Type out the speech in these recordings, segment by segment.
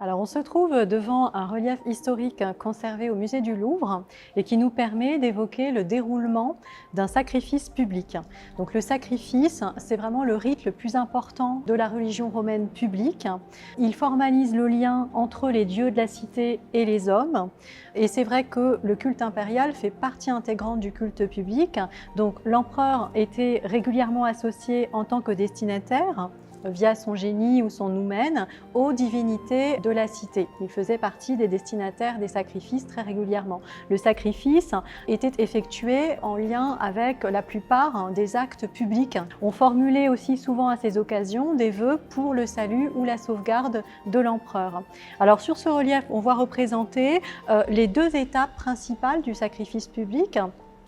Alors, on se trouve devant un relief historique conservé au musée du Louvre et qui nous permet d'évoquer le déroulement d'un sacrifice public. Donc, le sacrifice, c'est vraiment le rite le plus important de la religion romaine publique. Il formalise le lien entre les dieux de la cité et les hommes. Et c'est vrai que le culte impérial fait partie intégrante du culte public. Donc, l'empereur était régulièrement associé en tant que destinataire via son génie ou son noumène, aux divinités de la cité. Il faisait partie des destinataires des sacrifices très régulièrement. Le sacrifice était effectué en lien avec la plupart des actes publics. On formulait aussi souvent à ces occasions des vœux pour le salut ou la sauvegarde de l'empereur. Alors sur ce relief, on voit représenter les deux étapes principales du sacrifice public.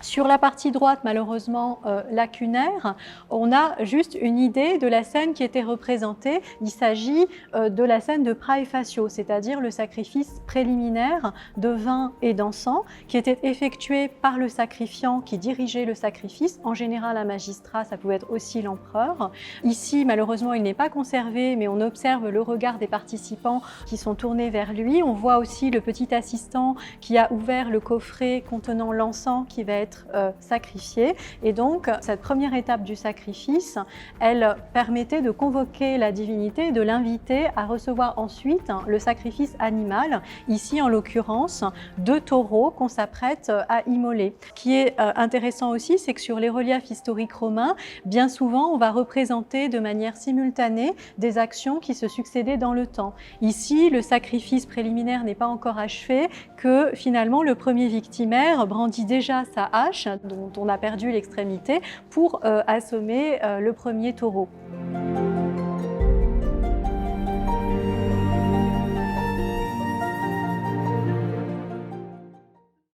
Sur la partie droite, malheureusement lacunaire, on a juste une idée de la scène qui était représentée. Il s'agit de la scène de praefatio, c'est-à-dire le sacrifice préliminaire de vin et d'encens qui était effectué par le sacrifiant qui dirigeait le sacrifice, en général un magistrat, ça pouvait être aussi l'empereur. Ici, malheureusement, il n'est pas conservé, mais on observe le regard des participants qui sont tournés vers lui. On voit aussi le petit assistant qui a ouvert le coffret contenant l'encens qui va être sacrifié. Et donc, cette première étape du sacrifice, elle permettait de convoquer la divinité et de l'inviter à recevoir ensuite le sacrifice animal, ici en l'occurrence 2 taureaux qu'on s'apprête à immoler. Ce qui est intéressant aussi, c'est que sur les reliefs historiques romains, bien souvent, on va représenter de manière simultanée des actions qui se succédaient dans le temps. Ici, le sacrifice préliminaire n'est pas encore achevé, que finalement le premier victimaire brandit déjà sa hache, dont on a perdu l'extrémité, pour assommer le premier taureau.